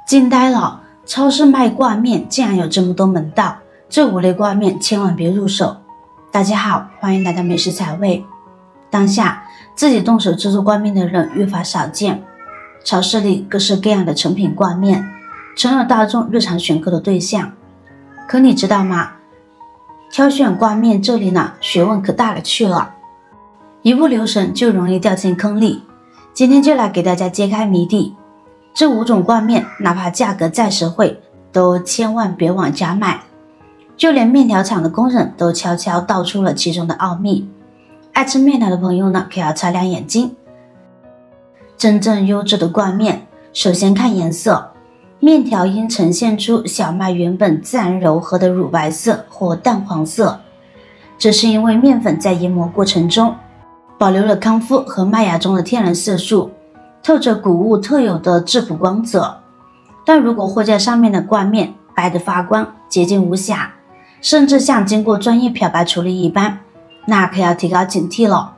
惊呆了！超市卖挂面竟然有这么多门道，这5类挂面千万别入手。大家好，欢迎来到美食采味。当下自己动手制作挂面的人越发少见，超市里各式各样的成品挂面成了大众日常选购的对象。可你知道吗？挑选挂面这里呢，学问可大了去了，一不留神就容易掉进坑里。今天就来给大家揭开谜底，这5种挂面哪怕价格再实惠，都千万别往家买。就连面条厂的工人都悄悄道出了其中的奥秘。爱吃面条的朋友呢，可要擦亮眼睛。真正优质的挂面，首先看颜色，面条应呈现出小麦原本自然柔和的乳白色或淡黄色，这是因为面粉在研磨过程中保留了糠麸和麦芽中的天然色素，透着谷物特有的质朴光泽。但如果货架上面的挂面白得发光，洁净无瑕，甚至像经过专业漂白处理一般，那可要提高警惕了。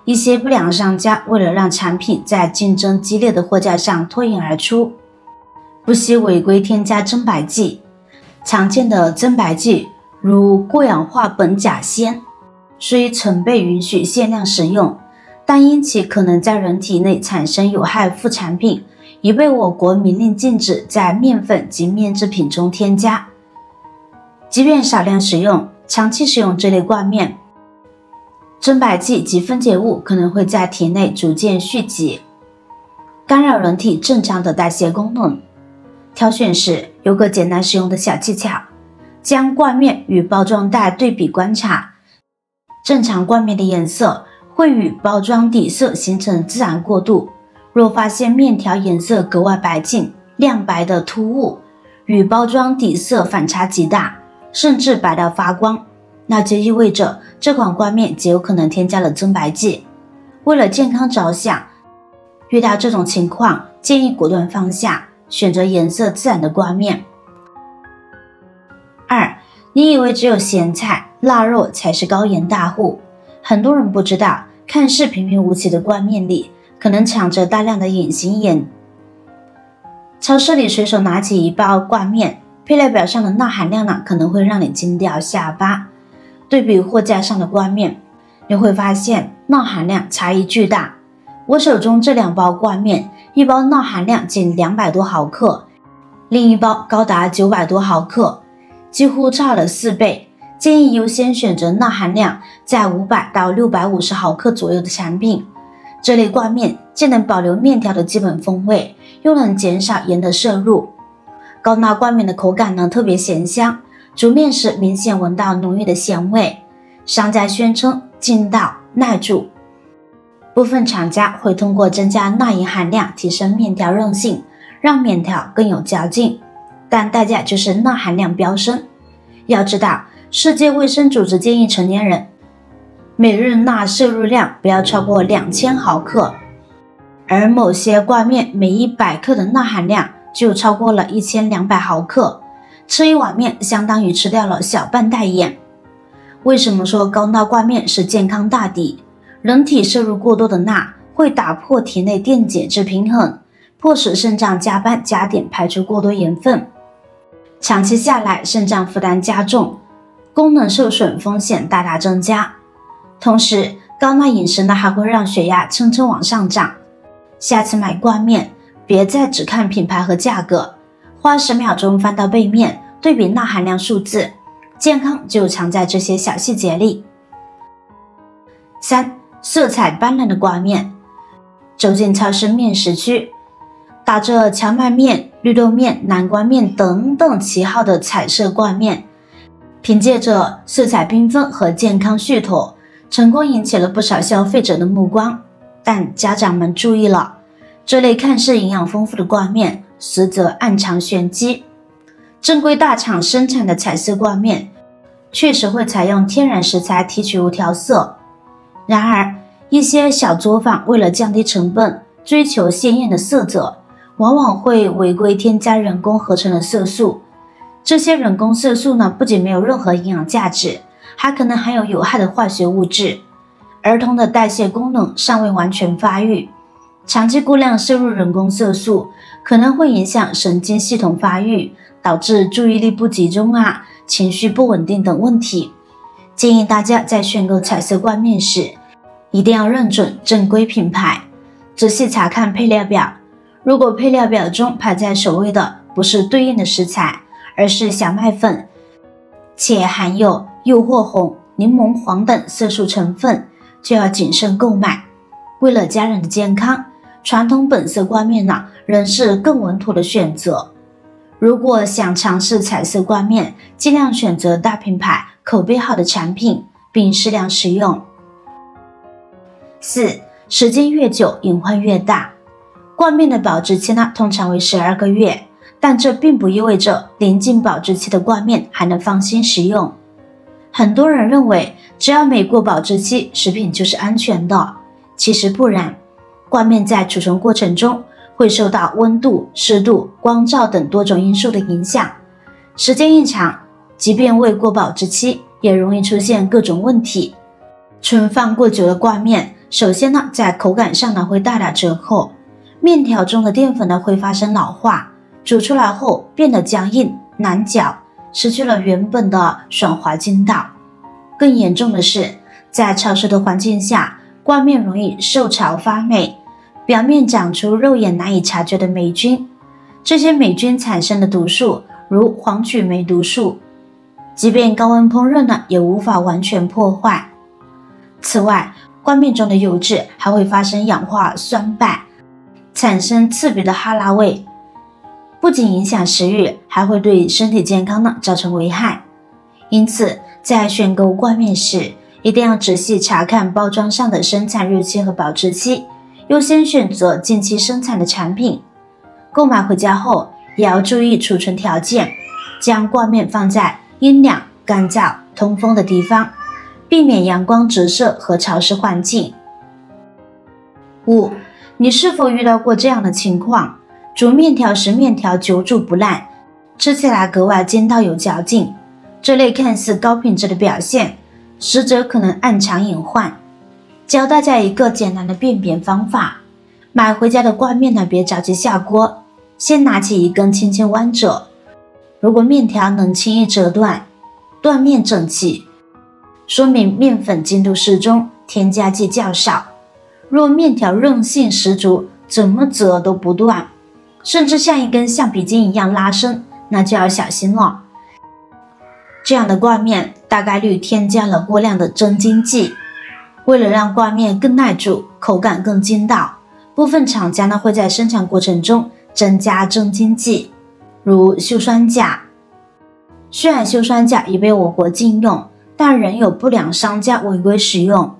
一些不良商家为了让产品在竞争激烈的货架上脱颖而出，不惜违规添加增白剂。常见的增白剂如过氧化苯甲酰，虽曾被允许限量使用，但因其可能在人体内产生有害副产品，已被我国明令禁止在面粉及面制品中添加。即便少量使用，长期使用这类挂面，增白剂及分解物可能会在体内逐渐蓄积，干扰人体正常的代谢功能。挑选时有个简单实用的小技巧，将挂面与包装袋对比观察，正常挂面的颜色会与包装底色形成自然过渡。若发现面条颜色格外白净、亮白的突兀，与包装底色反差极大，甚至白到发光，那就意味着这款挂面极有可能添加了增白剂。为了健康着想，遇到这种情况，建议果断放下，选择颜色自然的挂面。2. 你以为只有咸菜、腊肉才是高盐大户？很多人不知道，看似平平无奇的挂面里，可能藏着大量的隐形盐。超市里随手拿起一包挂面，配料表上的钠含量呢，可能会让你惊掉下巴。对比货架上的挂面，你会发现钠含量差异巨大。我手中这2包挂面，一包钠含量仅200多毫克，另一包高达900多毫克，几乎差了4倍。建议优先选择钠含量在500到650毫克左右的产品。这类挂面既能保留面条的基本风味，又能减少盐的摄入。高钠挂面的口感呢特别咸香，煮面时明显闻到浓郁的咸味。商家宣称劲道耐煮，部分厂家会通过增加钠盐含量提升面条韧性，让面条更有嚼劲，但代价就是钠含量飙升。要知道，世界卫生组织建议成年人每日钠摄入量不要超过2000毫克，而某些挂面每100克的钠含量就超过了1200毫克，吃一碗面相当于吃掉了小半袋盐。为什么说高钠挂面是健康大敌？人体摄入过多的钠会打破体内电解质平衡，迫使肾脏加班加点排出过多盐分，长期下来肾脏负担加重，功能受损风险大大增加。同时，高钠饮食呢还会让血压蹭蹭往上涨。下次买挂面，别再只看品牌和价格，花10秒钟翻到背面，对比钠含量数字，健康就藏在这些小细节里。3. 色彩斑斓的挂面。走进超市面食区，打着荞麦面、绿豆面、南瓜面等等旗号的彩色挂面，凭借着色彩缤纷和健康噱头，成功引起了不少消费者的目光。但家长们注意了，这类看似营养丰富的挂面，实则暗藏玄机。正规大厂生产的彩色挂面确实会采用天然食材提取物调色，然而一些小作坊为了降低成本，追求鲜艳的色泽，往往会违规添加人工合成的色素。这些人工色素呢，不仅没有任何营养价值，还可能含有有害的化学物质。儿童的代谢功能尚未完全发育，长期过量摄入人工色素可能会影响神经系统发育，导致注意力不集中情绪不稳定等问题。建议大家在选购彩色冠面时，一定要认准正规品牌，仔细查看配料表。如果配料表中排在首位的不是对应的食材，而是小麦粉，且含有柚货红、柠檬黄等色素成分，就要谨慎购买。为了家人的健康，传统本色冠面仍是更稳妥的选择。如果想尝试彩色冠面，尽量选择大品牌、口碑好的产品，并适量食用。4. 时间越久，隐患越大。冠面的保质期通常为12个月，但这并不意味着临近保质期的冠面还能放心食用。很多人认为只要没过保质期，食品就是安全的，其实不然。冠面在储存过程中会受到温度、湿度、光照等多种因素的影响，时间一长，即便未过保质期，也容易出现各种问题。存放过久的冠面，首先在口感上会大打折扣，面条中的淀粉会发生老化，煮出来后变得僵硬难嚼，失去了原本的爽滑筋道。更严重的是，在潮湿的环境下，冠面容易受潮发霉，表面长出肉眼难以察觉的霉菌，这些霉菌产生的毒素如黄曲霉毒素，即便高温烹饪也无法完全破坏。此外，冠面中的油脂还会发生氧化酸败，产生刺鼻的哈喇味，不仅影响食欲，还会对身体健康造成危害。因此，在选购冠面时，一定要仔细查看包装上的生产日期和保质期，优先选择近期生产的产品。购买回家后，也要注意储存条件，将冠面放在阴凉、干燥、通风的地方，避免阳光直射和潮湿环境。5. 你是否遇到过这样的情况？煮面条时面条久煮不烂，吃起来格外筋道有嚼劲，这类看似高品质的表现，实则可能暗藏隐患。教大家一个简单的辨别方法，买回家的冠面别着急下锅，先拿起一根轻轻弯折，如果面条能轻易折断，断面整齐，说明面粉精度适中，添加剂较少。若面条韧性十足，怎么折都不断，甚至像一根橡皮筋一样拉伸，那就要小心了。这样的冠面大概率添加了过量的增筋剂。为了让冠面更耐煮，口感更筋道，部分厂家会在生产过程中增加增筋剂，如溴酸钾。虽然溴酸钾已被我国禁用，但仍有不良商家违规使用。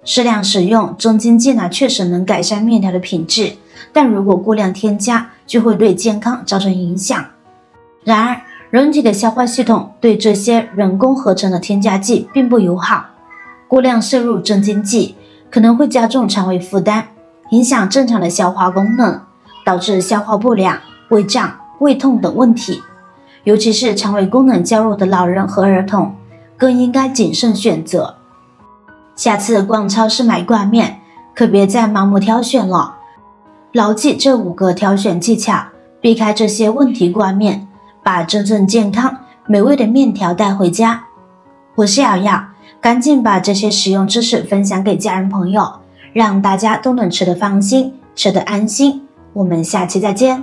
适量使用增筋剂确实能改善面条的品质，但如果过量添加，就会对健康造成影响。然而，人体的消化系统对这些人工合成的添加剂并不友好，过量摄入增筋剂可能会加重肠胃负担，影响正常的消化功能，导致消化不良、胃胀、胃痛等问题。尤其是肠胃功能较弱的老人和儿童，更应该谨慎选择。下次逛超市买冠面，可别再盲目挑选了，牢记这5个挑选技巧，避开这些问题冠面，把真正健康美味的面条带回家。我是瑶瑶，赶紧把这些实用知识分享给家人朋友，让大家都能吃得放心，吃得安心。我们下期再见。